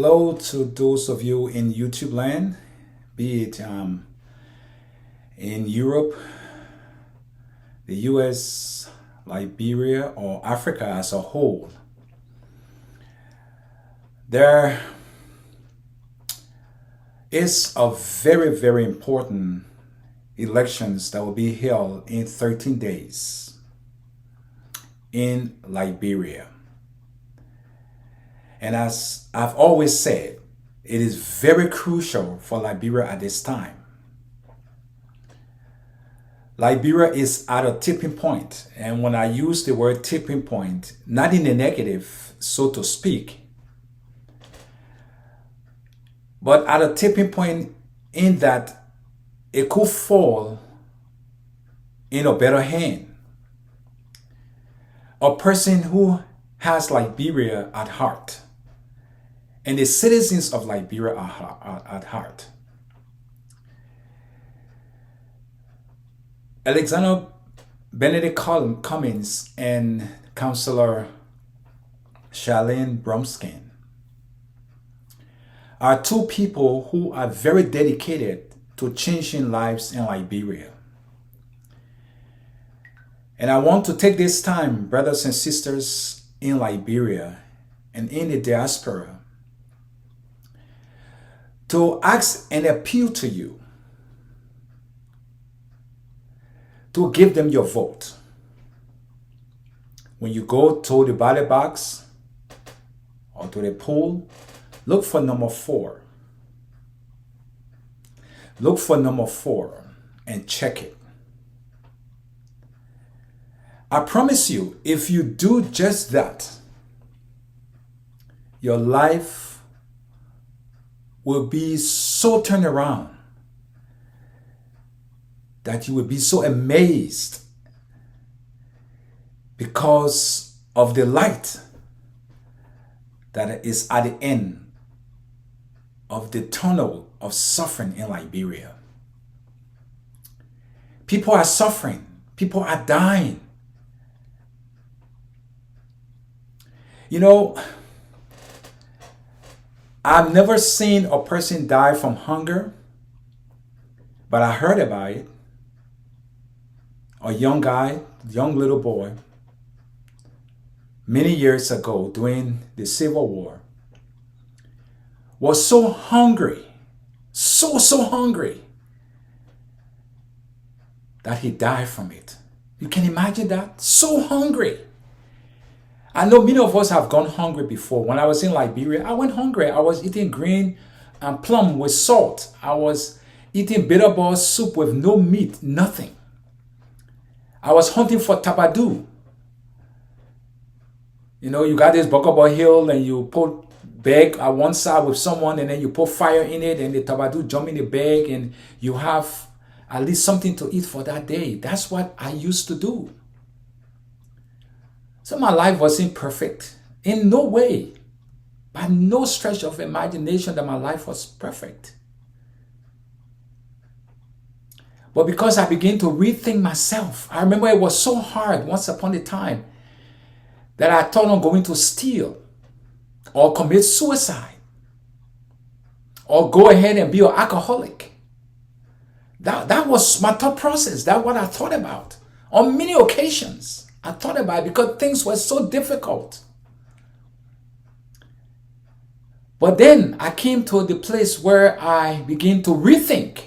Hello to those of you in YouTube land, be it in Europe, the US, Liberia, or Africa as a whole. There is a very, very important elections that will be held in 13 days in Liberia. And as I've always said, it is very crucial for Liberia at this time. Liberia is at a tipping point. And when I use the word tipping point, not in a negative, so to speak, but at a tipping point in that it could fall in a better hand. A person who has Liberia at heart and the citizens of Liberia at heart. Alexander Benedict Cummings and Councillor Charlene Bromskin are two people who are very dedicated to changing lives in Liberia. And I want to take this time, brothers and sisters in Liberia and in the diaspora, to ask and appeal to you to give them your vote. When you go to the ballot box or to the poll, look for number 4. Look for number 4 and check it. I promise you, if you do just that, your life will be so turned around that you will be so amazed because of the light that is at the end of the tunnel of suffering in Liberia. People are suffering. People are dying. You know, I've never seen a person die from hunger, but I heard about it. A young guy, young little boy, many years ago during the Civil War, was so hungry, so hungry, that he died from it. You can imagine that? So hungry. I know many of us have gone hungry before. When I was in Liberia, I went hungry. I was eating green and plum with salt. I was eating bitter ball soup with no meat, nothing. I was hunting for tabadu. You know, you got this Bokobo hill and you put bag at one side with someone and then you put fire in it and the tabadu jump in the bag and you have at least something to eat for that day. That's what I used to do. So my life wasn't perfect. In no way, by no stretch of imagination that my life was perfect. But because I began to rethink myself, I remember it was so hard once upon a time that I thought on going to steal or commit suicide or go ahead and be an alcoholic. That was my thought process. That's what I thought about. On many occasions, I thought about it because things were so difficult. But then I came to the place where I began to rethink.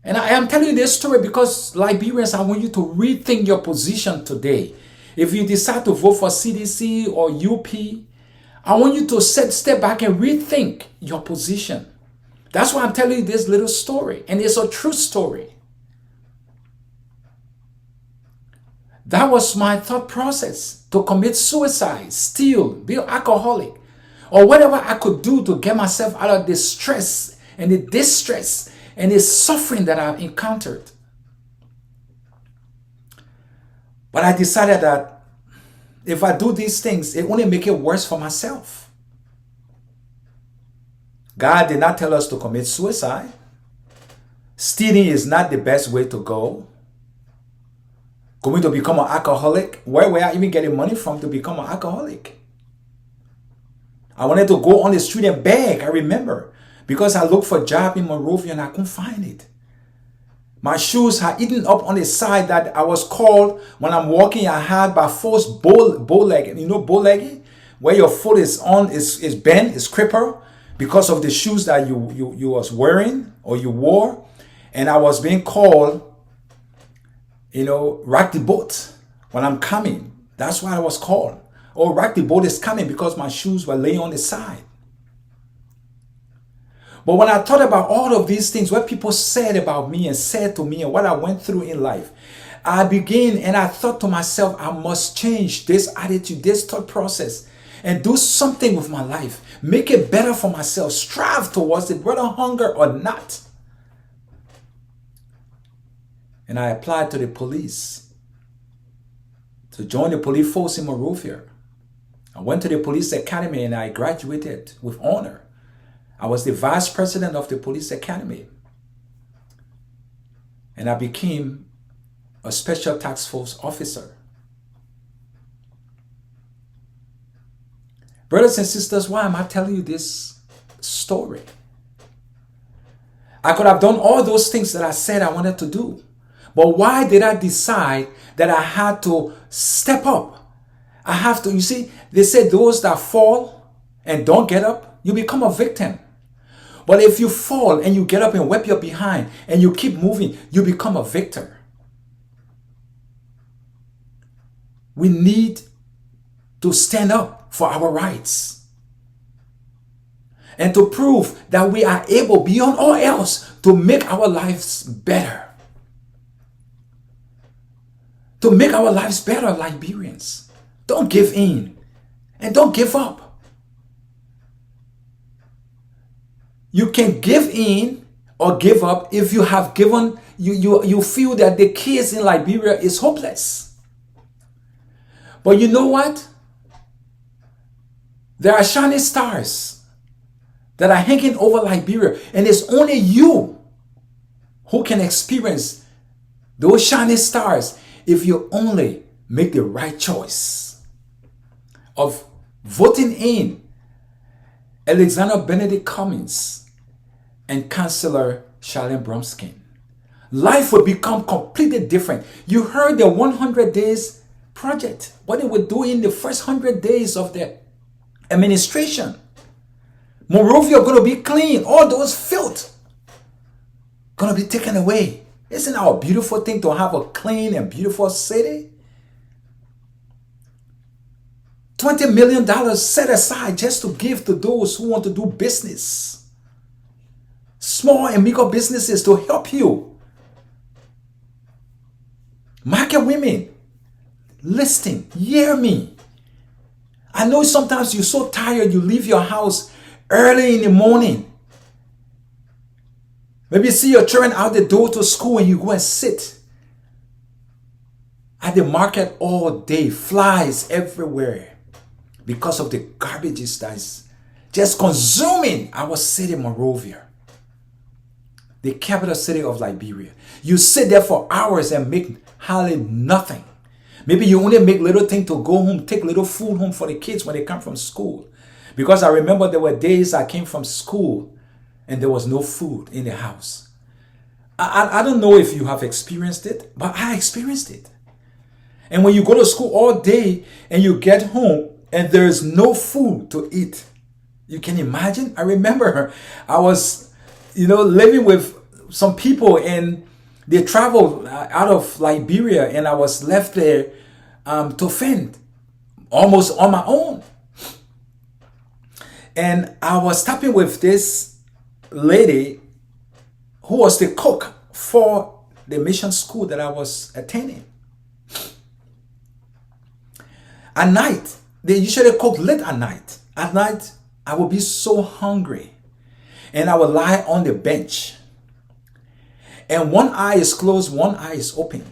And I am telling you this story because Liberians, I want you to rethink your position today. If you decide to vote for CDC or UP, I want you to step back and rethink your position. That's why I'm telling you this little story. And it's a true story. That was my thought process, to commit suicide, steal, be an alcoholic, or whatever I could do to get myself out of the stress and the distress and the suffering that I've encountered. But I decided that if I do these things, it only make it worse for myself. God did not tell us to commit suicide. Stealing is not the best way to go. Going to become an alcoholic? Where were I even getting money from to become an alcoholic? I wanted to go on the street and beg, I remember. Because I looked for a job in Monrovia and I couldn't find it. My shoes had eaten up on the side that I was called when I'm walking. I had by force bow-legged. You know bow-legged? Where your foot is on, is bent, is crippled because of the shoes that you was wearing or you wore. And I was being called, rock the boat when I'm coming. That's why I was called. Or rock the boat is coming because my shoes were laying on the side. But when I thought about all of these things, what people said about me and said to me and what I went through in life, I began and I thought to myself, I must change this attitude, this thought process, and do something with my life. Make it better for myself. Strive towards it, whether hunger or not. And I applied to the police to join the police force in Monrovia. I went to the police academy and I graduated with honor. I was the vice president of the police academy. And I became a special task force officer. Brothers and sisters, why am I telling you this story? I could have done all those things that I said I wanted to do. But why did I decide that I had to step up? I have to, you see, they say those that fall and don't get up, you become a victim. But if you fall and you get up and wipe your behind and you keep moving, you become a victor. We need to stand up for our rights and to prove that we are able, beyond all else, to make our lives better. To make our lives better, Liberians. Don't give in and don't give up. You can give in or give up if you have given, you feel that the case in Liberia is hopeless. But you know what? There are shining stars that are hanging over Liberia, and it's only you who can experience those shining stars if you only make the right choice of voting in Alexander Benedict Cummings and Councillor Charlene Bromskin. Life will become completely different. You heard the 100 days project, what they would do in the first 100 days of their administration. Monrovia going to be clean. All those filth going to be taken away. Isn't that a beautiful thing to have a clean and beautiful city? $20 million set aside just to give to those who want to do business. Small and micro businesses to help you. Market women, listen, hear me. I know sometimes you're so tired you leave your house early in the morning. Maybe you see your children out the door to school and you go and sit at the market all day. Flies everywhere because of the garbages that is just consuming our city, Monrovia, the capital city of Liberia. You sit there for hours and make hardly nothing. Maybe you only make little thing to go home, take little food home for the kids when they come from school. Because I remember there were days I came from school and there was no food in the house. I don't know if you have experienced it, but I experienced it. And when you go to school all day and you get home and there is no food to eat, you can imagine. I remember I was, living with some people and they traveled out of Liberia and I was left there to fend almost on my own. And I was stopping with this lady who was the cook for the mission school that I was attending. At night, they usually cook late at night. At night, I would be so hungry and I would lie on the bench. And one eye is closed, one eye is open.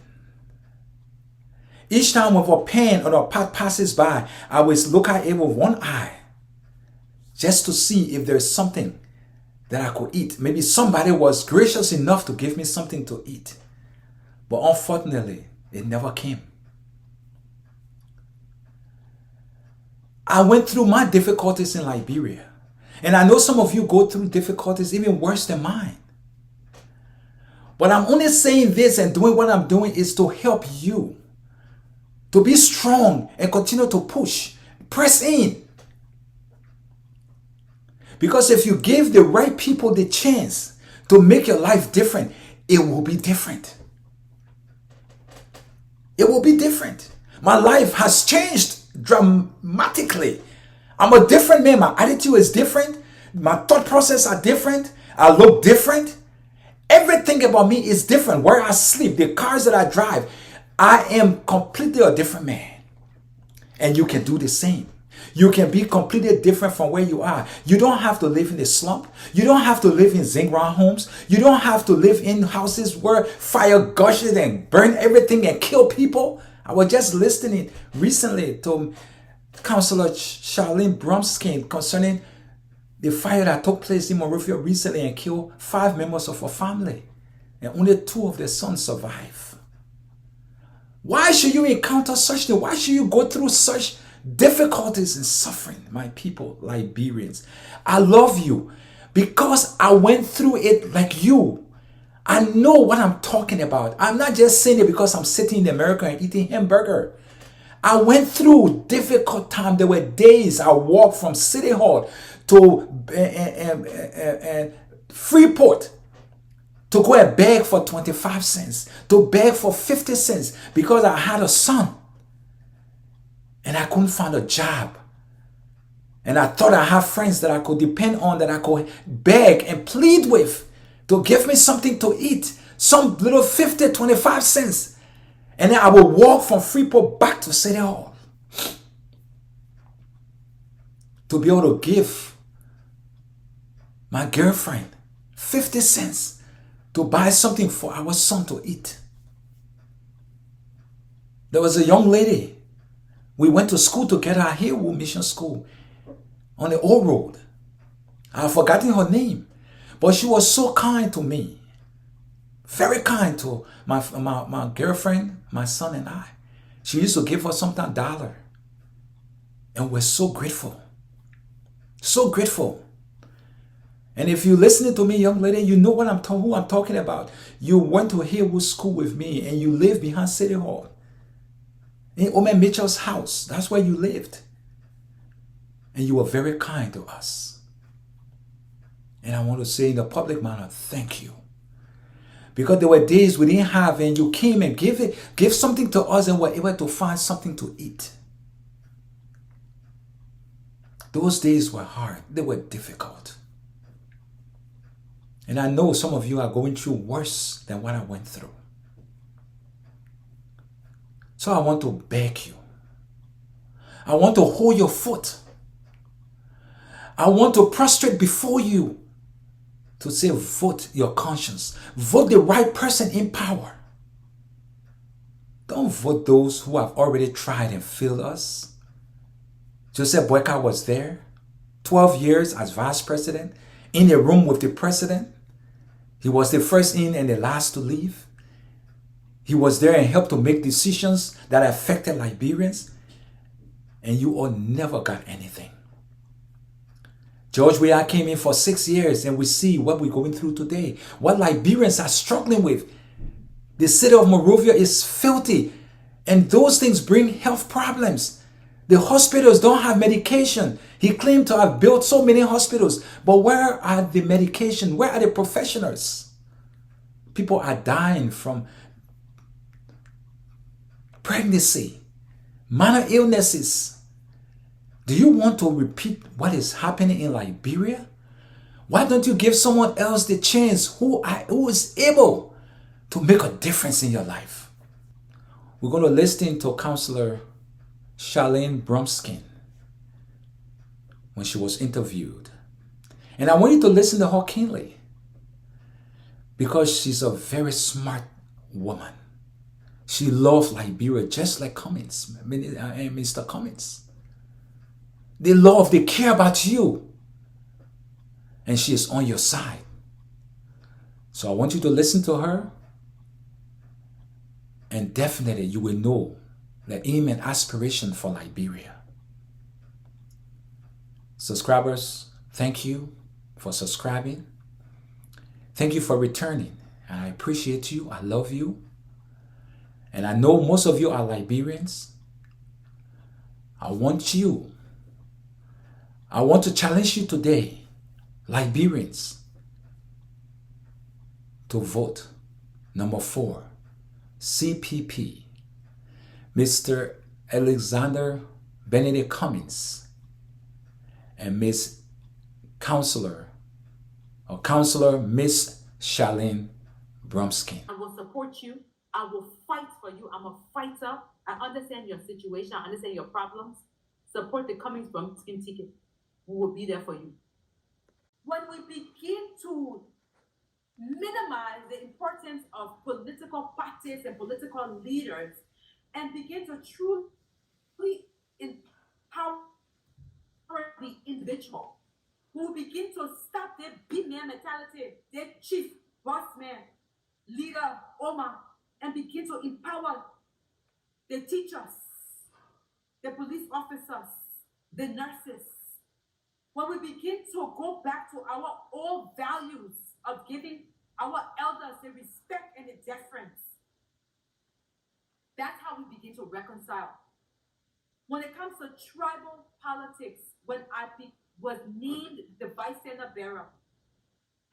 Each time when a pen or a pot passes by, I always look at it with one eye just to see if there's something that I could eat. Maybe somebody was gracious enough to give me something to eat. But unfortunately, it never came. I went through my difficulties in Liberia. And I know some of you go through difficulties even worse than mine. But I'm only saying this and doing what I'm doing is to help you to be strong and continue to push, press in. Because if you give the right people the chance to make your life different, it will be different. It will be different. My life has changed dramatically. I'm a different man. My attitude is different. My thought process are different. I look different. Everything about me is different. Where I sleep, the cars that I drive, I am completely a different man. And you can do the same. You can be completely different from where you are. You don't have to live in the slump. You don't have to live in Zingran homes. You don't have to live in houses where fire gushes and burn everything and kill people. I was just listening recently to Councillor Charlene Bromskin concerning the fire that took place in Monrovia recently and killed 5 members of her family. And only 2 of their sons survived. Why should you encounter such things? Why should you go through such difficulties and suffering, my people, Liberians? I love you because I went through it like you. I know what I'm talking about. I'm not just saying it because I'm sitting in America and eating hamburger. I went through difficult time. There were days I walked from City Hall to Freeport to go and beg for 25 cents, to beg for 50 cents because I had a son. And I couldn't find a job. And I thought I had friends that I could depend on, that I could beg and plead with to give me something to eat. Some little 50, 25 cents. And then I would walk from Freeport back to City Hall to be able to give my girlfriend 50 cents to buy something for our son to eat. There was a young lady. We went to school together at Hillwood Mission School on the old road. I've forgotten her name, but she was so kind to me. Very kind to my girlfriend, my son, and I. She used to give us sometimes $1. And we're so grateful. So grateful. And if you're listening to me, young lady, you know what who I'm talking about. You went to Hillwood School with me and you live behind City Hall. In Omen Mitchell's house. That's where you lived. And you were very kind to us. And I want to say in the public manner, thank you. Because there were days we didn't have and you came and give something to us and were able to find something to eat. Those days were hard. They were difficult. And I know some of you are going through worse than what I went through. So I want to beg you. I want to hold your foot. I want to prostrate before you to say, vote your conscience. Vote the right person in power. Don't vote those who have already tried and failed us. Joseph Boyka was there, 12 years as vice president, in a room with the president. He was the first in and the last to leave. He was there and helped to make decisions that affected Liberians. And you all never got anything. George Weah came in for 6 years and we see what we're going through today. What Liberians are struggling with. The city of Monrovia is filthy. And those things bring health problems. The hospitals don't have medication. He claimed to have built so many hospitals. But where are the medication? Where are the professionals? People are dying from pregnancy, minor illnesses. Do you want to repeat what is happening in Liberia? Why don't you give someone else the chance who is able to make a difference in your life? We're going to listen to Councillor Charlene Bromskin when she was interviewed. And I want you to listen to her keenly because she's a very smart woman. She loves Liberia just like Cummins, Mr. Cummins. They care about you. And she is on your side. So I want you to listen to her. And definitely you will know the aim and aspiration for Liberia. Subscribers, thank you for subscribing. Thank you for returning. And I appreciate you. I love you. And I know most of you are Liberians. I want to challenge you today, Liberians, to vote number 4, CPP, Mr. Alexander Benedict Cummings, and Miss Counselor Miss Charlene Brumskin. I will support you. I will fight for you. I'm a fighter. I understand your situation. I understand your problems. Support the Cummings Brumskin ticket. We will be there for you. When we begin to minimize the importance of political parties and political leaders and begin to truly empower the individual, who begin to stop their big man mentality, their chief, boss man, leader, Omar, and begin to empower the teachers, the police officers, the nurses. When we begin to go back to our old values of giving our elders the respect and the deference, that's how we begin to reconcile. When it comes to tribal politics, when I was named the Vice Senator Bearer,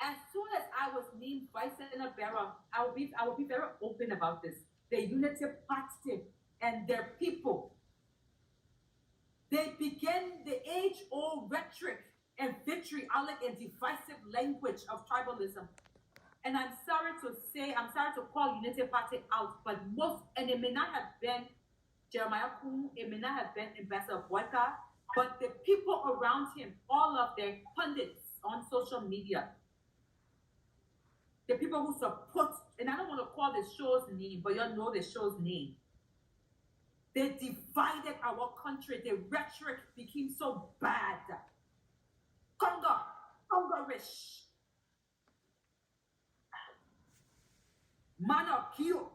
as soon as I was named Vice Senator Bearer, I will be very open about this. The Unity Party and their people, they began the age-old rhetoric and vitriolic and divisive language of tribalism. And I'm sorry to call Unity Party out, but and it may not have been Jeremiah Kuhn, it may not have been Ambassador Boyka, but the people around him, all of their pundits on social media, the people who support, and I don't want to call the show's name, but you know the show's name. They divided our country. The rhetoric became so bad. Congorish, Manokio.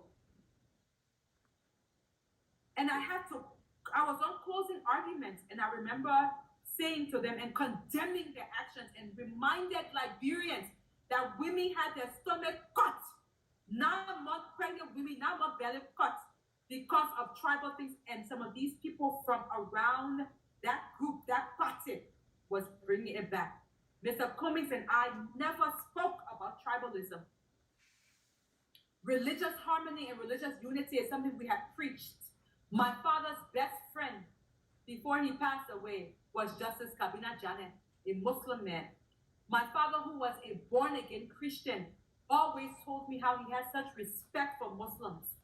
And I was on closing arguments, and I remember saying to them and condemning their actions and reminded Liberians that women had their stomach cut. 9-month pregnant women, 9-month belly cut because of tribal things. And some of these people from around that group, that party, was bringing it back. Mr. Cummings and I never spoke about tribalism. Religious harmony and religious unity is something we have preached. My father's best friend, before he passed away, was Justice Kabina Janet, a Muslim man. My father, who was a born-again Christian, always told me how he has such respect for Muslims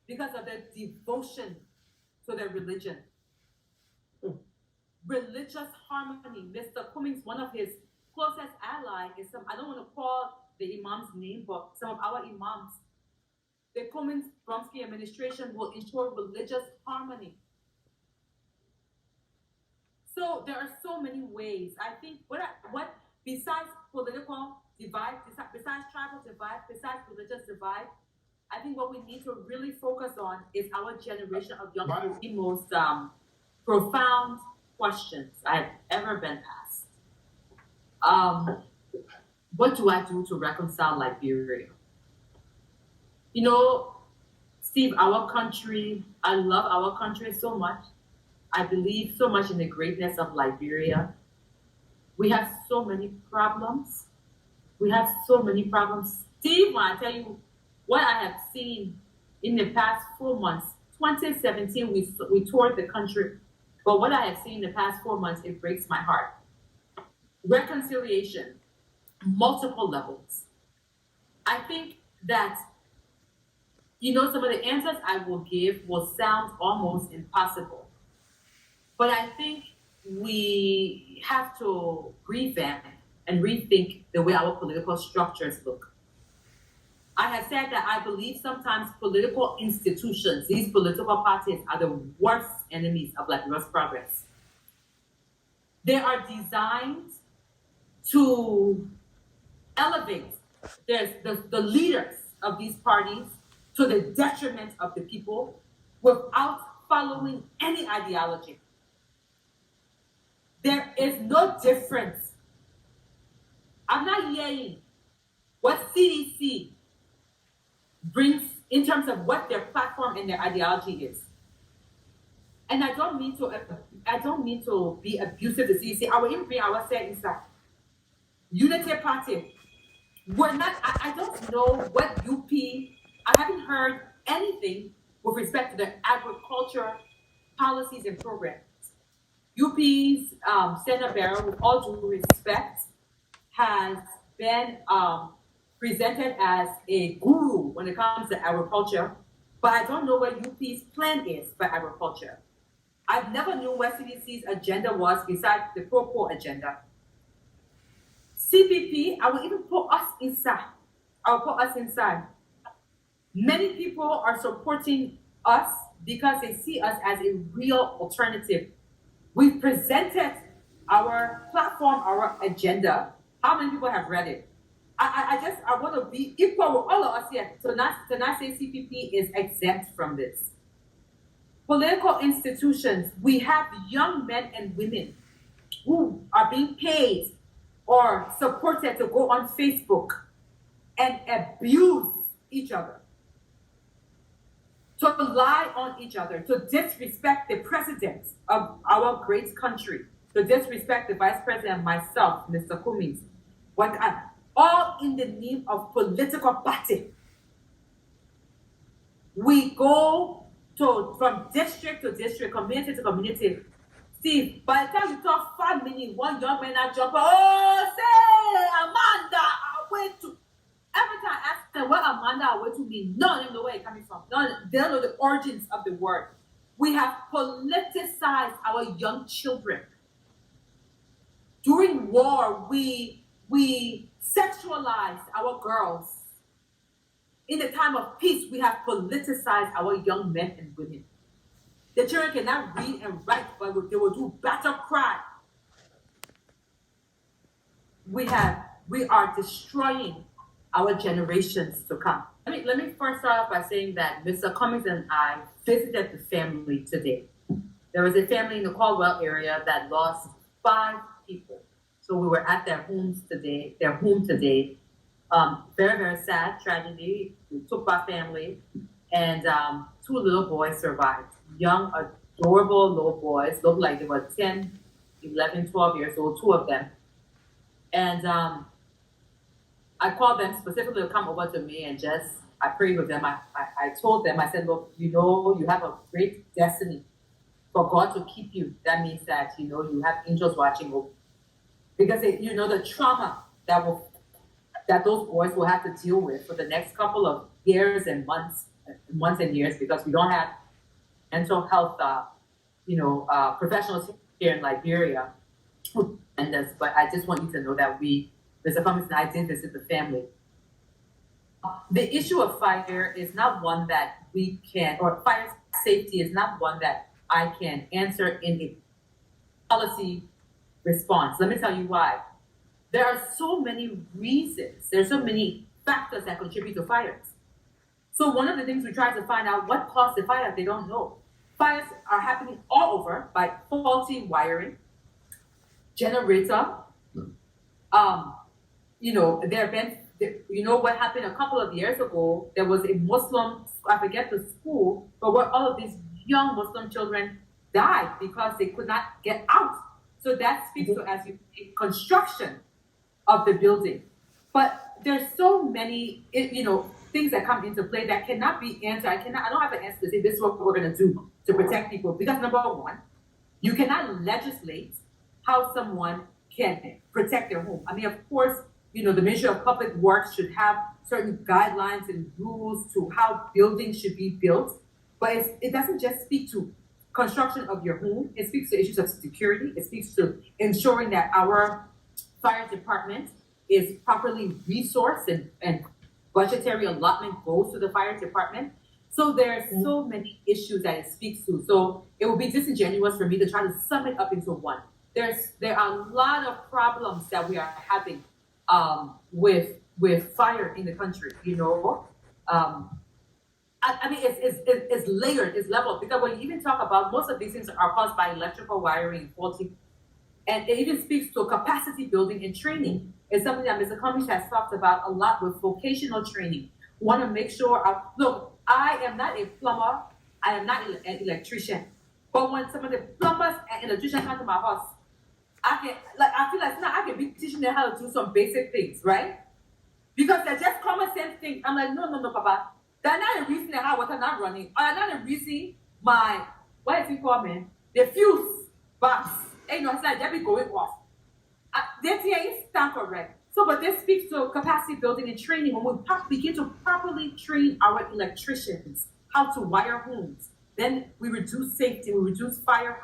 because of their devotion to their religion. Religious harmony. Mr. Cummings, one of his closest allies, is I don't want to call the imam's name, but some of our imams. The Cummings Brumskin administration will ensure religious harmony. So there are so many ways. I think what besides political divide, besides tribal divide, besides religious divide, I think what we need to really focus on is our generation of young people. The most profound questions I've ever been asked. What do I do to reconcile Liberia? You know, Steve, our country, I love our country so much. I believe so much in the greatness of Liberia. We have so many problems. Steve, when I tell you what I have seen in the past 4 months, 2017, we toured the country. But what I have seen in the past 4 months, it breaks my heart. Reconciliation, multiple levels. I think that, some of the answers I will give will sound almost impossible. But I think we have to revamp and rethink the way our political structures look. I have said that I believe sometimes political institutions, these political parties, are the worst enemies of Liberia's progress. They are designed to elevate the leaders of these parties to the detriment of the people without following any ideology. There is no difference. I'm not hearing what CDC brings in terms of what their platform and their ideology is. And I don't mean to be abusive to CDC. I will even bring ourselves inside. Unity Party. We're not, I don't know what UP, I haven't heard anything with respect to the agriculture policies and programs. UP's Senator Barrow, with all due respect, has been presented as a guru when it comes to agriculture, but I don't know what UP's plan is for agriculture. I never knew what CDC's agenda was besides the pro-poor agenda. CPP, I will even put us inside. I'll put us inside. Many people are supporting us because they see us as a real alternative. We've presented our platform, our agenda. How many people have read it? I want to be equal with all of us here. So not say CPP is exempt from this. Political institutions, we have young men and women who are being paid or supported to go on Facebook and abuse each other, to lie on each other, to disrespect the president of our great country, to disrespect the vice president, myself, Mr. Cummings, all in the name of political party. We go from district to district, community to community. Steve, by the time you talk 5 minutes, one young man I jump, oh, say, Amanda, I went to. Every time I ask them what Amanda I went to mean, none of them know where it's coming from. They don't know the origins of the word. We have politicized our young children. During war, we sexualized our girls. In the time of peace, we have politicized our young men and women. The children cannot read and write, but they will do battle cry. We are destroying our generations to come. Let me first start off by saying that Mr. Cummings and I visited the family today. There was a family in the Caldwell area that lost 5 people. So we were at their home today. Very, very sad tragedy. We took our family, and 2 little boys survived. Young, adorable little boys, looked like they were 10, 11, 12 years old, 2 of them. And I called them specifically to come over to me and I prayed with them. I told them, I said, look, you have a great destiny for God to keep you. That means that, you have angels watching over. Because, the trauma that those boys will have to deal with for the next couple of years and months and years, because we don't have mental health, professionals here in Liberia. But I just want you to know that Mr. Cummings and I did visit the family. The issue of fire is not one that fire safety is not one that I can answer in a policy response. Let me tell you why. There are so many reasons, there's so many factors that contribute to fires. So one of the things we try to find out what caused the fire, they don't know. Fires are happening all over by faulty wiring, generator. What happened a couple of years ago, there was a Muslim, I forget the school, but where all of these young Muslim children died because they could not get out. So that speaks to construction of the building. But there's so many, things that come into play that cannot be answered. I don't have an answer to say this is what we're going to do to protect people. Because number one, you cannot legislate how someone can protect their home. I mean, of course, the Ministry of Public Works should have certain guidelines and rules to how buildings should be built. But it doesn't just speak to construction of your home. It speaks to issues of security. It speaks to ensuring that our fire department is properly resourced and budgetary allotment goes to the fire department. So there's so many issues that it speaks to. So it would be disingenuous for me to try to sum it up into one. There are a lot of problems that we are having with fire in the country. It's layered, it's leveled, because when you even talk about most of these things are caused by electrical wiring, faulty. And it even speaks to capacity building and training. It's something that Mr. Cummings has talked about a lot with vocational training. We want to make sure, look, I am not a plumber, I am not an electrician. But when some of the plumbers and electricians come to my house, I feel like now I can be teaching them how to do some basic things, right? Because they're just common sense things. I'm like, no, Papa. They're not the reason that our water not running. Or they're not the reason my, what is it called, man? The fuse box. It's like they be going off. That here is not correct. So, but this speaks to capacity building and training. When we begin to properly train our electricians how to wire homes, then we reduce safety, we reduce fire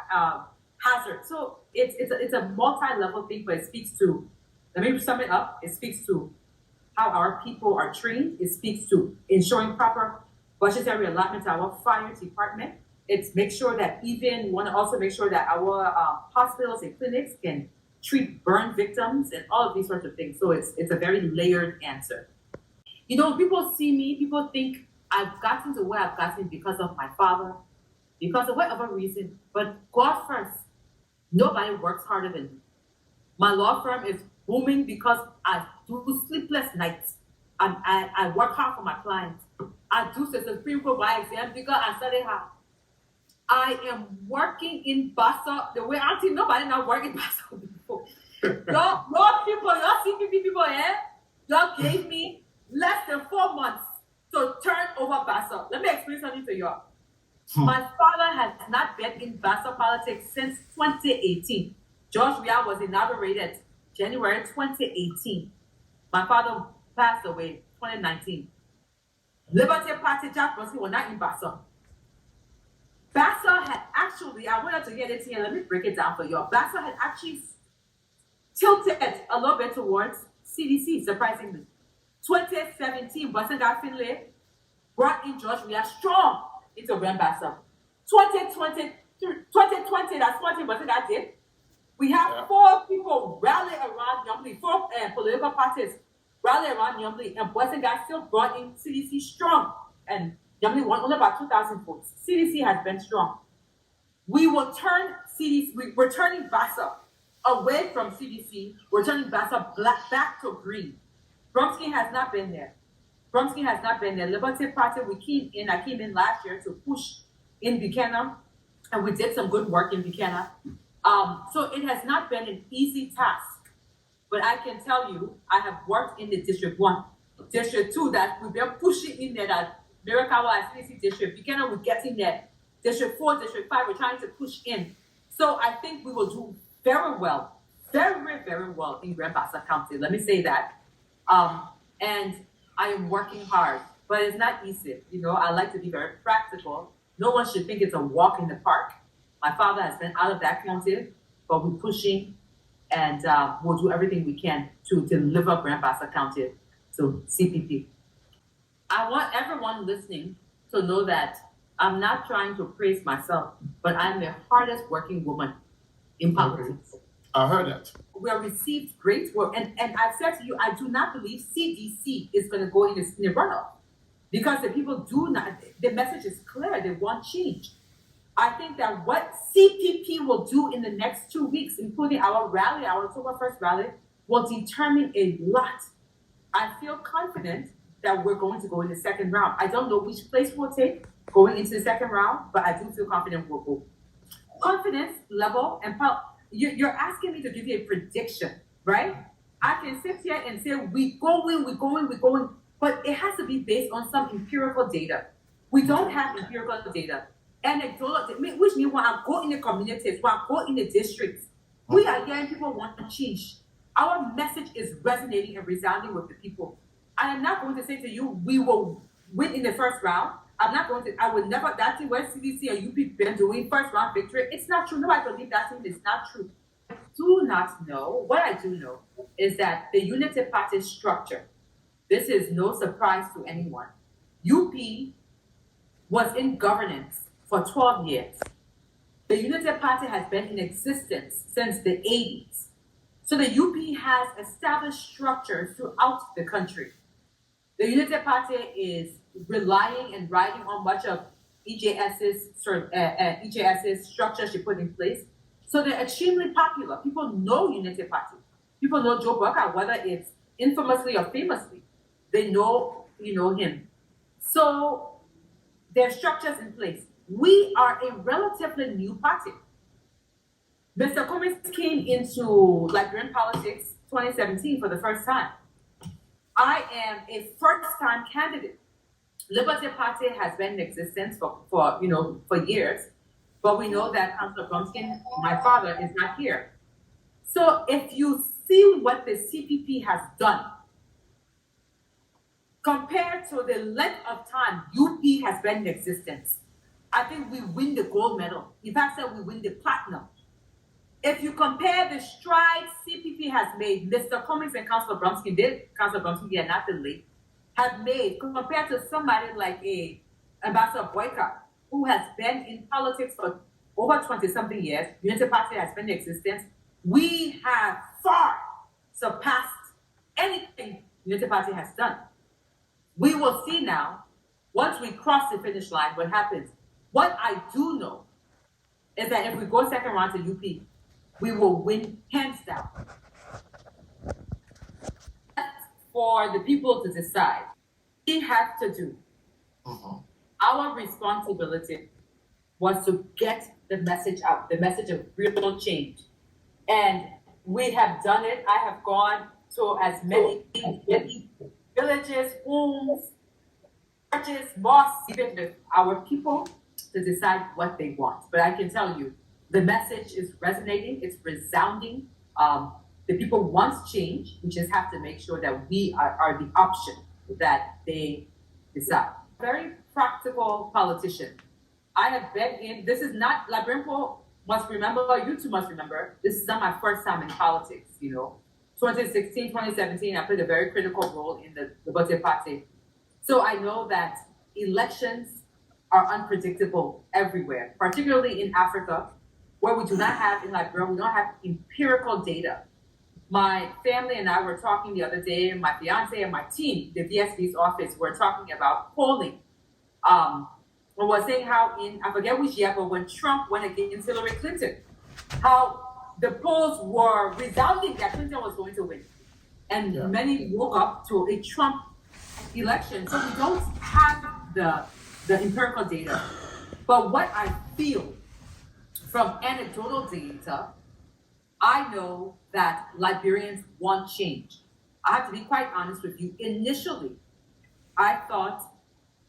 hazard. So it's a multi-level thing, but it speaks to, let me sum it up, it speaks to how our people are trained. It speaks to ensuring proper budgetary allotment to our fire department. It's make sure that we want to also make sure that our hospitals and clinics can treat burn victims and all of these sorts of things. So it's a very layered answer. People see me, people think I've gotten to where I've gotten because of my father, because of whatever reason, but God first. Nobody works harder than me. My law firm is booming because I do sleepless nights. I work hard for my clients. I do the Supreme Court bar exam because I study hard. I am working in Bassa the way I think nobody not working in Bassa before. Y'all people, y'all CPP people here, y'all gave me less than 4 months to turn over Bassa. Let me explain something to y'all. My father has not been in Bassa politics since 2018. George Weah was inaugurated January 2018. My father passed away 2019. Liberty Party Jack Russell was not in Bassa. Bassa had actually, I wanted to get it here, let me break it down for you. Bassa had actually tilted a little bit towards CDC, surprisingly. 2017, Bosenga Finlay brought in George Weah strong into Grand Bassa. 2020, that's one thing Bosenga did. We have 4 people rally around Nyambli, 4 political parties rally around Nyambli, and Bosenga still brought in CDC strong. And Nyambli won only about 2,000 votes. CDC has been strong. We will turn CDC, we're turning Bassa away from CDC, we're turning Bassa back to green. Bromsky has not been there. Liberty Party, I came in last year to push in Buchanan, and we did some good work in Buchanan. So it has not been an easy task, but I can tell you, I have worked in the District 1, District 2, that we've been pushing in there, that Mirakawa as CDC District, Buchanan, we're getting there. District 4, District 5, we're trying to push in. So I think we will do very well, very, very well in Grand Bassa County. Let me say that. And I am working hard, but it's not easy. I like to be very practical. No one should think it's a walk in the park. My father has been out of that county, but we're pushing, and we'll do everything we can to deliver Grand Bassa County to CPP. I want everyone listening to know that I'm not trying to praise myself, but I'm the hardest working woman in politics. I heard that. We have received great work, and I've said to you, I do not believe CDC is going to go in the runoff, because the people do not, the message is clear, they want change. I think that what CPP will do in the next 2 weeks, including our rally, our October 1st rally, will determine a lot. I feel confident that we're going to go in the second round. I don't know which place we'll take going into the second round, but I do feel confident we'll go. Confidence level and you're asking me to give you a prediction, right? I can sit here and say we're going, but it has to be based on some empirical data. We don't have empirical data. Anecdotal, which means when I go in the communities, when I go in the districts, we are hearing people want to change. Our message is resonating and resounding with the people. I am not going to say to you, we will win in the first round. I would never, that thing where CDC and UP been doing first round victory, it's not true. Nobody believe that thing is not true. I do not know. What I do know is that the Unity Party structure, this is no surprise to anyone. UP was in governance for 12 years. The Unity Party has been in existence since the 80s. So the UP has established structures throughout the country. The Unity Party is relying and riding on much of EJS's structure she put in place. So they're extremely popular. People know Unity Party. People know Joe Burkow, whether it's infamously or famously. They know, him. So there are structures in place. We are a relatively new party. Mr. Cummings came into Liberian politics 2017 for the first time. I am a first-time candidate. Liberty Party has been in existence for years, but we know that Councillor Bromskin, my father, is not here. So if you see what the CPP has done, compared to the length of time UP has been in existence, I think we win the gold medal. In fact, we win the platinum. If you compare the strides CPP has made, Mr. Cummings and Councillor Bromskin and Nathan Lee have made, compared to somebody like Ambassador Boyka, who has been in politics for over 20-something years. Unity Party has been in existence. We have far surpassed anything Unity Party has done. We will see now, once we cross the finish line, what happens. What I do know is that if we go second round to UP, we will win hands down. That's for the people to decide. We have to do. Our responsibility was to get the message out, the message of real change. And we have done it. I have gone to as many villages, homes, churches, mosques, even with our people to decide what they want. But I can tell you, the message is resonating, it's resounding. The people want change. We just have to make sure that we are the option that they decide. Very practical politician. I have been in, this is not, Labrimpo must remember, you two must remember, this is not my first time in politics, 2016, 2017, I played a very critical role in the Liberty Party. So I know that elections are unpredictable everywhere, particularly in Africa, where we do not have, in Liberia, we don't have empirical data. My family and I were talking the other day, my fiance and my team, the VSB's office, were talking about polling. We were saying how I forget which year, but when Trump went against Hillary Clinton, how the polls were resounding that Clinton was going to win. And many woke up to a Trump election. So we don't have the empirical data. But what I feel from anecdotal data, I know that Liberians want change. I have to be quite honest with you. Initially, I thought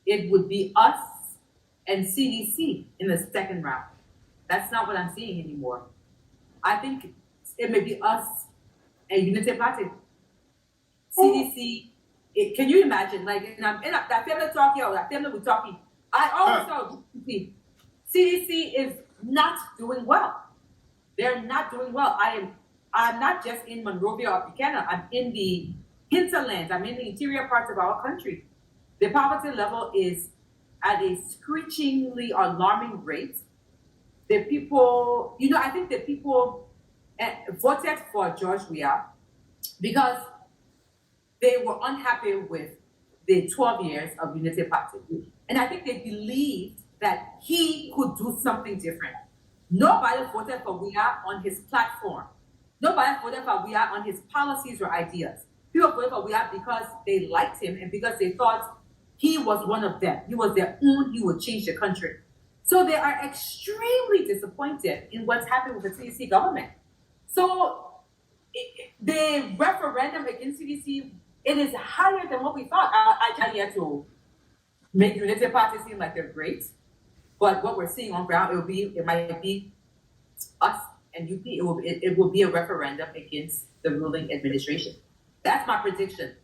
it would be us and CDC in the second round. That's not what I'm seeing anymore. I think it may be us and Unity Party. CDC, can you imagine? Like, that family talking, or that family we're talking, I always thought CDC is not doing well. They're not doing well. I'm not just in Monrovia or Buchanan. I'm in the hinterlands. I'm in the interior parts of our country. The poverty level is at a screechingly alarming rate. The people, I think the people voted for George Weah because they were unhappy with the 12 years of Unity Party. And I think they believed that he could do something different. Nobody voted for Weah on his platform. Nobody voted for Weah on his policies or ideas. People voted for Weah because they liked him and because they thought he was one of them. He was their own. He would change the country. So they are extremely disappointed in what's happened with the CDC government. So the referendum against CDC, it is higher than what we thought. I try here to make Unity Party seem like they're great, but what we're seeing on ground, it might be us and UP. It will be a referendum against the ruling administration. That's my prediction.